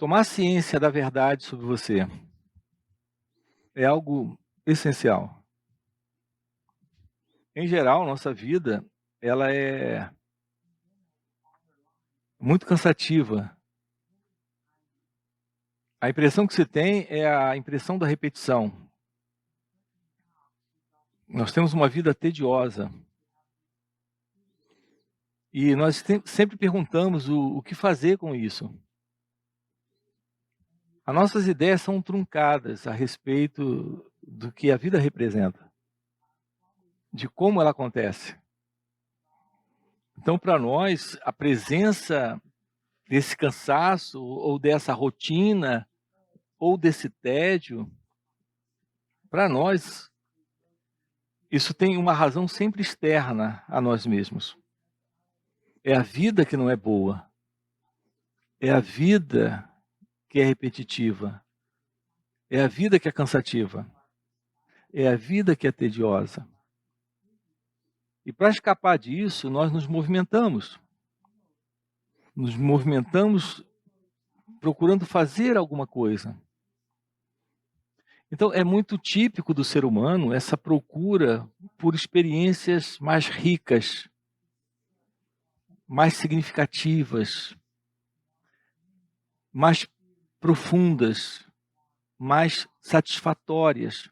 Tomar ciência da verdade sobre você é algo essencial. Em geral, nossa vida, ela é muito cansativa. A impressão que se tem é a impressão da repetição. Nós temos uma vida tediosa. E nós sempre perguntamos o que fazer com isso. As nossas ideias são truncadas a respeito do que a vida representa, de como ela acontece. Então, para nós, a presença desse cansaço, ou dessa rotina, ou desse tédio, para nós, isso tem uma razão sempre externa a nós mesmos. É a vida que não é boa. É a vida que é repetitiva. É a vida que é cansativa. É a vida que é tediosa. E para escapar disso, nós nos movimentamos. Nos movimentamos procurando fazer alguma coisa. Então, é muito típico do ser humano essa procura por experiências mais ricas, mais significativas, mais profundas, mais satisfatórias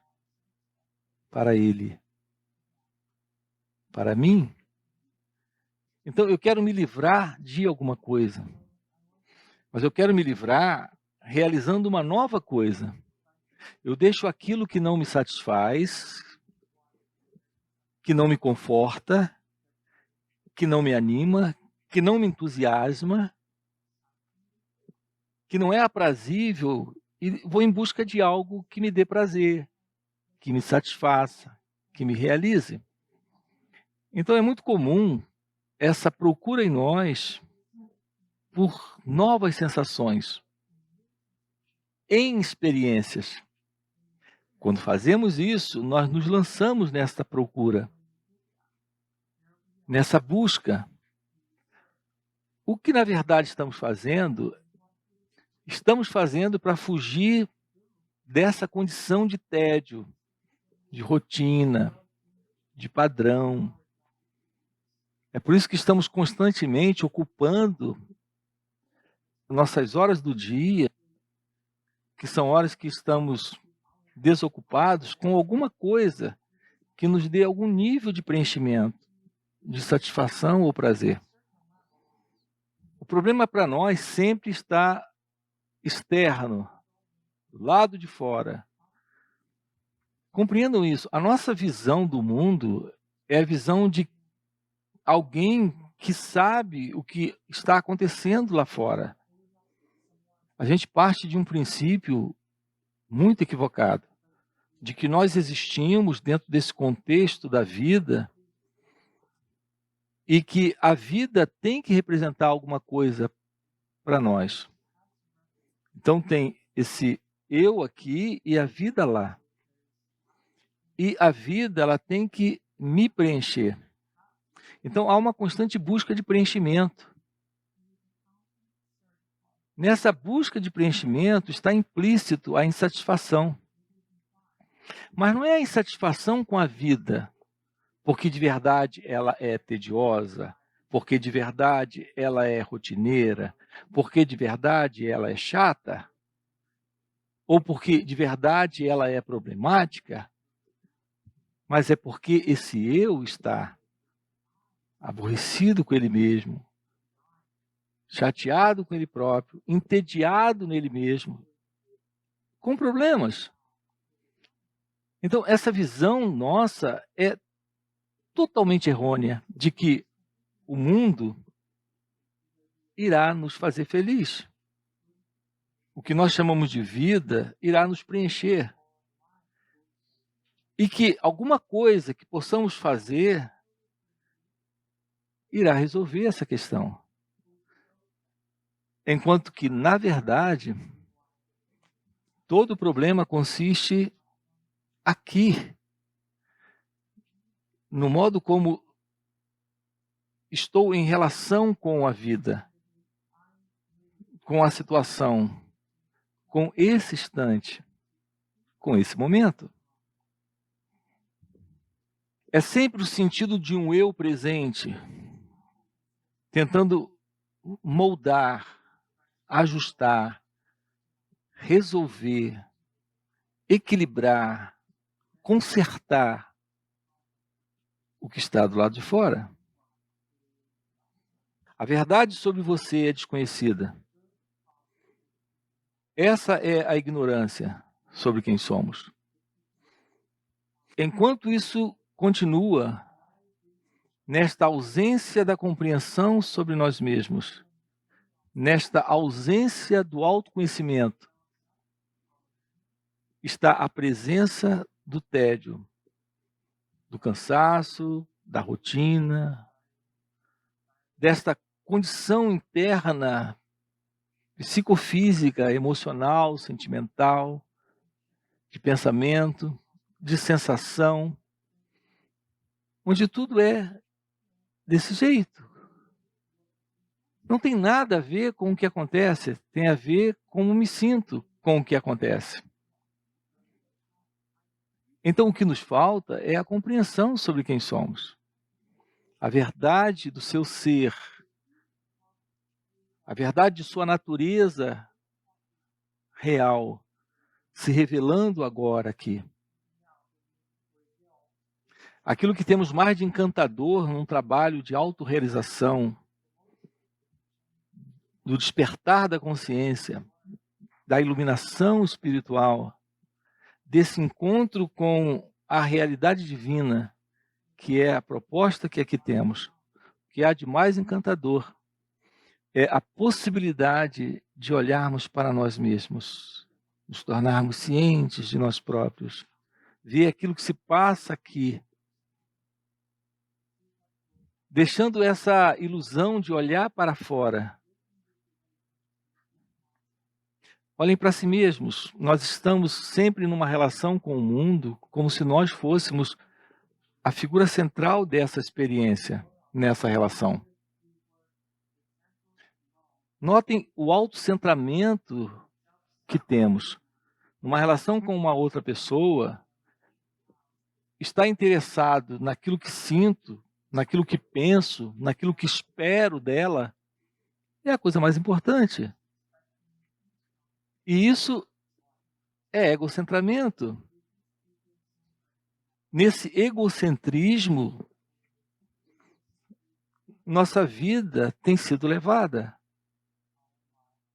para ele, para mim. Então, eu quero me livrar de alguma coisa, mas eu quero me livrar realizando uma nova coisa. Eu deixo aquilo que não me satisfaz, que não me conforta, que não me anima, que não me entusiasma, que não é aprazível, e vou em busca de algo que me dê prazer, que me satisfaça, que me realize. Então é muito comum essa procura em nós por novas sensações, em experiências. Quando fazemos isso, nós nos lançamos nessa procura, nessa busca. O que na verdade estamos fazendo para fugir dessa condição de tédio, de rotina, de padrão. É por isso que estamos constantemente ocupando nossas horas do dia, que são horas que estamos desocupados, com alguma coisa que nos dê algum nível de preenchimento, de satisfação ou prazer. O problema para nós sempre está externo, do lado de fora. Compreendam isso. A nossa visão do mundo é a visão de alguém que sabe o que está acontecendo lá fora. A gente parte de um princípio muito equivocado, de que nós existimos dentro desse contexto da vida e que a vida tem que representar alguma coisa para nós. Então tem esse eu aqui e a vida lá. E a vida, ela tem que me preencher. Então há uma constante busca de preenchimento. Nessa busca de preenchimento está implícito a insatisfação. Mas não é a insatisfação com a vida, porque de verdade ela é tediosa, porque de verdade ela é rotineira, porque de verdade ela é chata, ou porque de verdade ela é problemática, mas é porque esse eu está aborrecido com ele mesmo, chateado com ele próprio, entediado nele mesmo, com problemas. Então, essa visão nossa é totalmente errônea de que o mundo irá nos fazer feliz. O que nós chamamos de vida irá nos preencher. E que alguma coisa que possamos fazer irá resolver essa questão. Enquanto que, na verdade, todo o problema consiste aqui, no modo como estou em relação com a vida, com a situação, com esse instante, com esse momento. É sempre o sentido de um eu presente, tentando moldar, ajustar, resolver, equilibrar, consertar o que está do lado de fora. A verdade sobre você é desconhecida. Essa é a ignorância sobre quem somos. Enquanto isso continua, nesta ausência da compreensão sobre nós mesmos, nesta ausência do autoconhecimento, está a presença do tédio, do cansaço, da rotina, desta condição interna, psicofísica, emocional, sentimental, de pensamento, de sensação, onde tudo é desse jeito. Não tem nada a ver com o que acontece, tem a ver com como me sinto com o que acontece. Então, o que nos falta é a compreensão sobre quem somos, a verdade do seu ser, a verdade de sua natureza real, se revelando agora aqui. Aquilo que temos mais de encantador num trabalho de autorrealização, do despertar da consciência, da iluminação espiritual, desse encontro com a realidade divina, que é a proposta que aqui temos, que há de mais encantador, é a possibilidade de olharmos para nós mesmos, nos tornarmos cientes de nós próprios, ver aquilo que se passa aqui, deixando essa ilusão de olhar para fora. Olhem para si mesmos. Nós estamos sempre numa relação com o mundo, como se nós fôssemos a figura central dessa experiência, nessa relação. Notem o autocentramento que temos. Numa relação com uma outra pessoa, estar interessado naquilo que sinto, naquilo que penso, naquilo que espero dela, é a coisa mais importante. E isso é egocentramento. Nesse egocentrismo, nossa vida tem sido levada.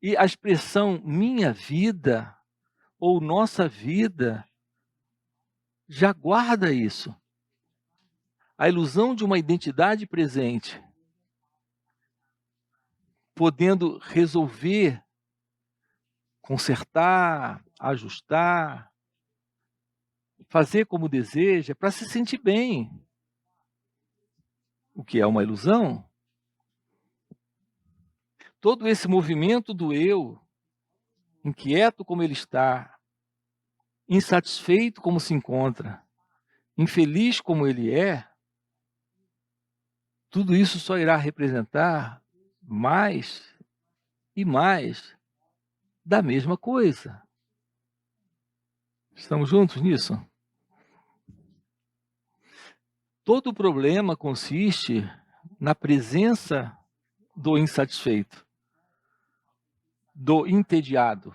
E a expressão minha vida ou nossa vida já guarda isso. A ilusão de uma identidade presente, podendo resolver, consertar, ajustar, fazer como deseja, para se sentir bem. O que é uma ilusão? Todo esse movimento do eu, inquieto como ele está, insatisfeito como se encontra, infeliz como ele é, tudo isso só irá representar mais e mais da mesma coisa. Estamos juntos nisso? Todo o problema consiste na presença do insatisfeito, do entediado,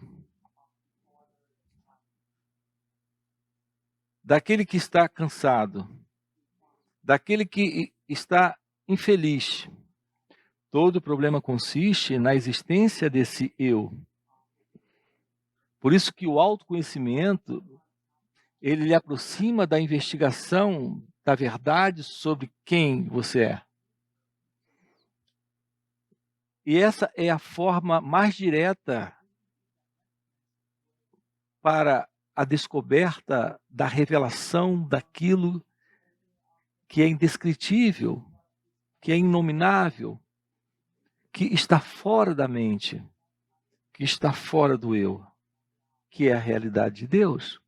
daquele que está cansado, daquele que está infeliz. Todo o problema consiste na existência desse eu. Por isso que o autoconhecimento, ele lhe aproxima da investigação da verdade sobre quem você é. E essa é a forma mais direta para a descoberta da revelação daquilo que é indescritível, que é inominável, que está fora da mente, que está fora do eu, que é a realidade de Deus.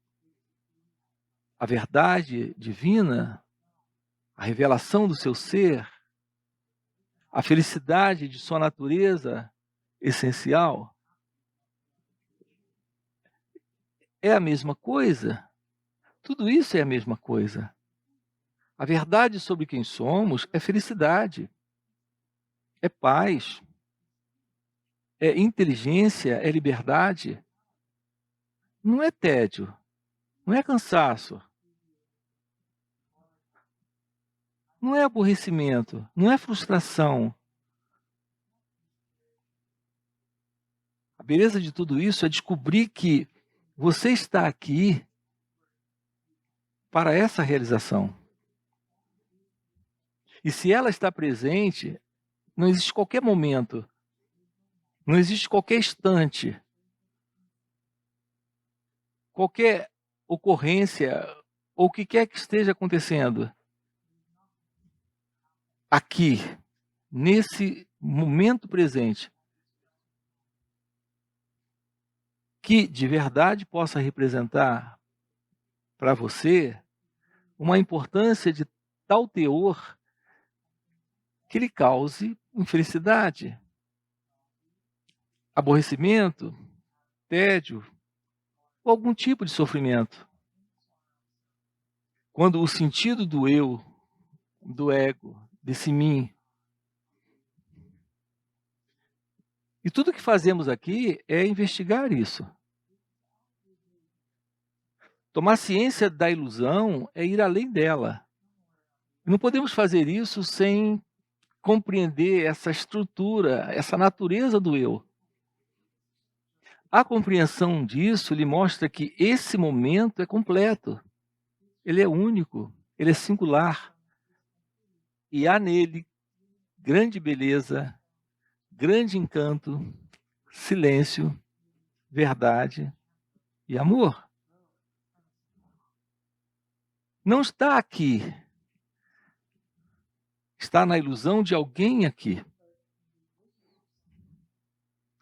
A verdade divina, a revelação do seu ser, a felicidade de sua natureza essencial. é a mesma coisa. Tudo isso é a mesma coisa. A verdade sobre quem somos é felicidade, é paz, é inteligência, é liberdade. Não é tédio, não é cansaço, não é aborrecimento, não é frustração. A beleza de tudo isso é descobrir que você está aqui para essa realização. E se ela está presente, não existe qualquer momento, não existe qualquer instante, qualquer ocorrência, ou o que quer que esteja acontecendo aqui, nesse momento presente, que de verdade possa representar para você uma importância de tal teor que lhe cause infelicidade, aborrecimento, tédio ou algum tipo de sofrimento. Quando o sentido do eu, do ego, desse mim, e tudo que fazemos aqui é investigar isso. Tomar ciência da ilusão é ir além dela. Não podemos fazer isso sem compreender essa estrutura, essa natureza do eu. A compreensão disso lhe mostra que esse momento é completo, ele é único, ele é singular. E há nele grande beleza, grande encanto, silêncio, verdade e amor. Não está aqui, está na ilusão de alguém aqui,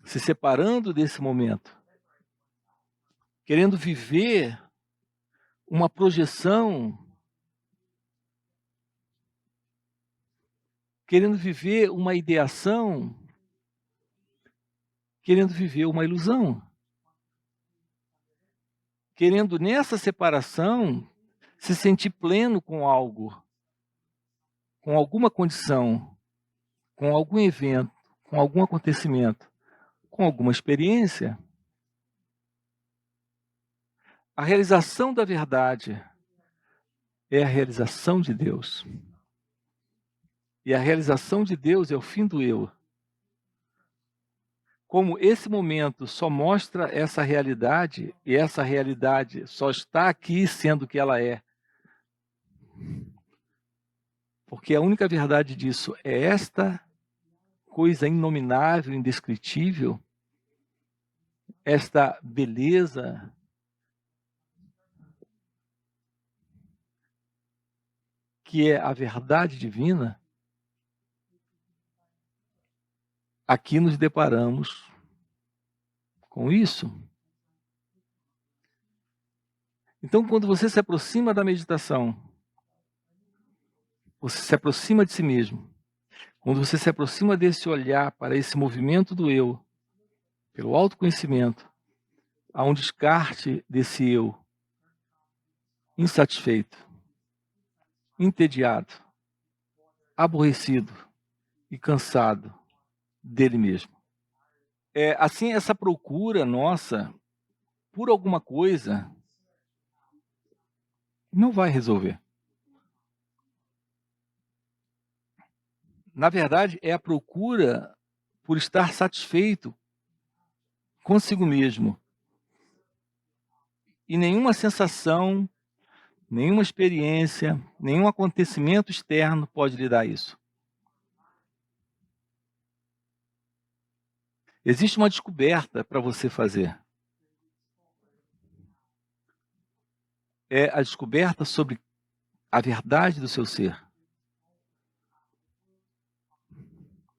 se separando desse momento, querendo viver uma projeção, querendo viver uma ideação, querendo viver uma ilusão, querendo nessa separação se sentir pleno com algo, com alguma condição, com algum evento, com algum acontecimento, com alguma experiência. A realização da verdade é a realização de Deus. E a realização de Deus é o fim do eu. Como esse momento só mostra essa realidade, e essa realidade só está aqui sendo o que ela é, porque a única verdade disso é esta coisa inominável, indescritível, esta beleza que é a verdade divina. Aqui nos deparamos com isso. Então, quando você se aproxima da meditação, você se aproxima de si mesmo. Quando você se aproxima desse olhar para esse movimento do eu, pelo autoconhecimento, há um descarte desse eu insatisfeito, entediado, aborrecido e cansado dele mesmo. Assim, essa procura nossa por alguma coisa não vai resolver. Na verdade, é a procura por estar satisfeito consigo mesmo. E nenhuma sensação, nenhuma experiência, nenhum acontecimento externo pode lhe dar isso. Existe uma descoberta para você fazer. É a descoberta sobre a verdade do seu ser.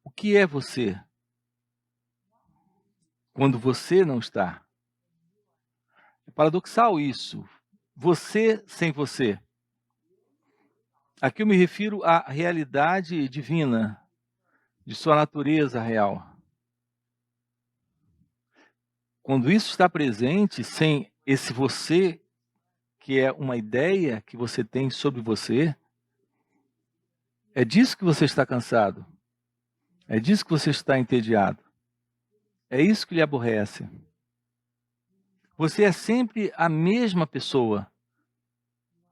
O que é você quando você não está? É paradoxal isso. Você sem você. Aqui eu me refiro à realidade divina, de sua natureza real. Quando isso está presente, sem esse você, que é uma ideia que você tem sobre você, é disso que você está cansado. É disso que você está entediado. É isso que lhe aborrece. Você é sempre a mesma pessoa,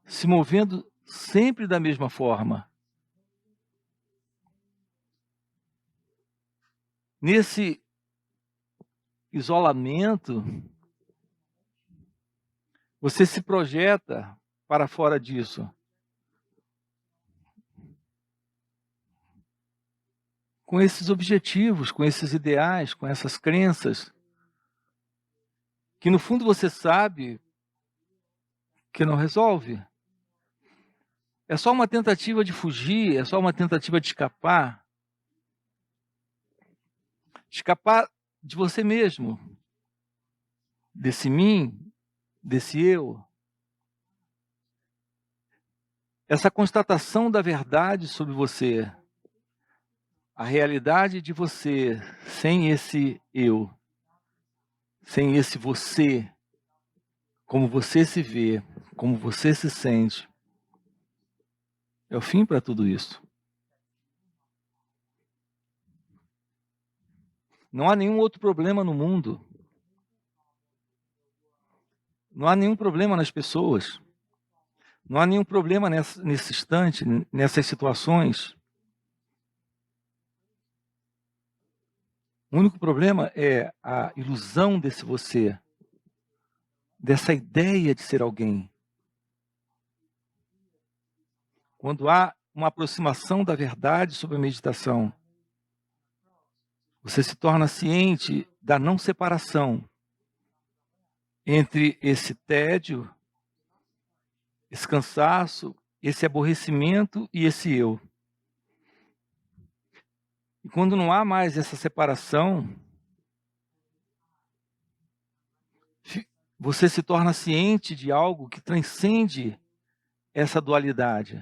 se movendo sempre da mesma forma. Nesse isolamento, você se projeta para fora disso. Com esses objetivos, com esses ideais, com essas crenças, que no fundo você sabe que não resolve. É só uma tentativa de fugir, é só uma tentativa de escapar de você mesmo, desse mim, desse eu. Essa constatação da verdade sobre você, a realidade de você, sem esse eu, sem esse você, como você se vê, como você se sente, é o fim para tudo isso. Não há nenhum outro problema no mundo. Não há nenhum problema nas pessoas. Não há nenhum problema nesse instante, nessas situações. O único problema é a ilusão desse você, dessa ideia de ser alguém. Quando há uma aproximação da verdade sobre a meditação, você se torna ciente da não separação entre esse tédio, esse cansaço, esse aborrecimento e esse eu. E quando não há mais essa separação, você se torna ciente de algo que transcende essa dualidade.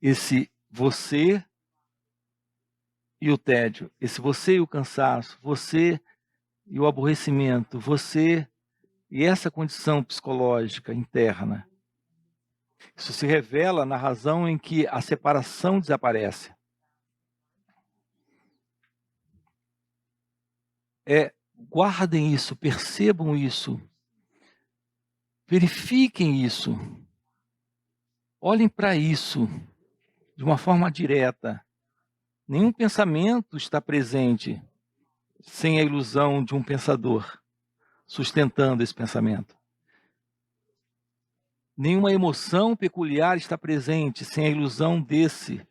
Esse você e o tédio, esse você e o cansaço, você e o aborrecimento, você e essa condição psicológica interna. Isso se revela na razão em que a separação desaparece. Guardem isso, percebam isso, verifiquem isso, olhem para isso de uma forma direta. Nenhum pensamento está presente sem a ilusão de um pensador sustentando esse pensamento. Nenhuma emoção peculiar está presente sem a ilusão desse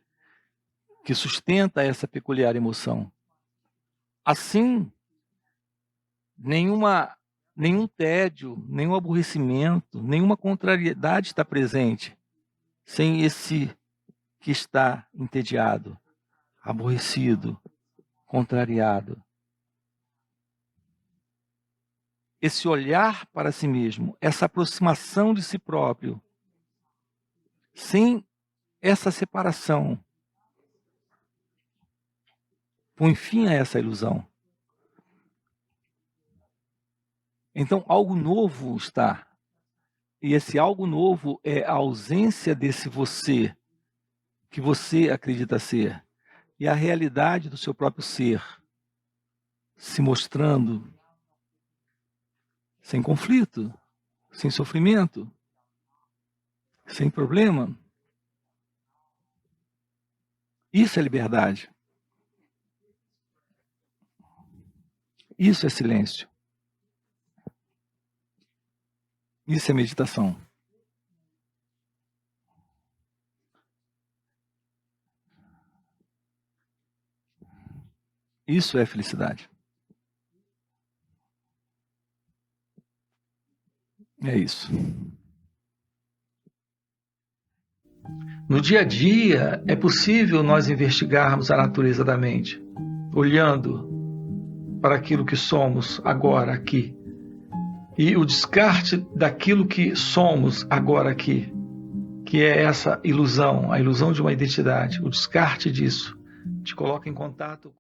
que sustenta essa peculiar emoção. Assim, nenhum tédio, nenhum aborrecimento, nenhuma contrariedade está presente sem esse que está entediado, aborrecido, contrariado. Esse olhar para si mesmo, essa aproximação de si próprio, sem essa separação, põe fim a essa ilusão. Então, algo novo está. E esse algo novo é a ausência desse você, que você acredita ser. E a realidade do seu próprio ser, se mostrando sem conflito, sem sofrimento, sem problema. Isso é liberdade. Isso é silêncio. Isso é meditação. Isso é felicidade. É isso. No dia a dia, é possível nós investigarmos a natureza da mente, olhando para aquilo que somos agora aqui. E o descarte daquilo que somos agora aqui, que é essa ilusão, a ilusão de uma identidade, o descarte disso, te coloca em contato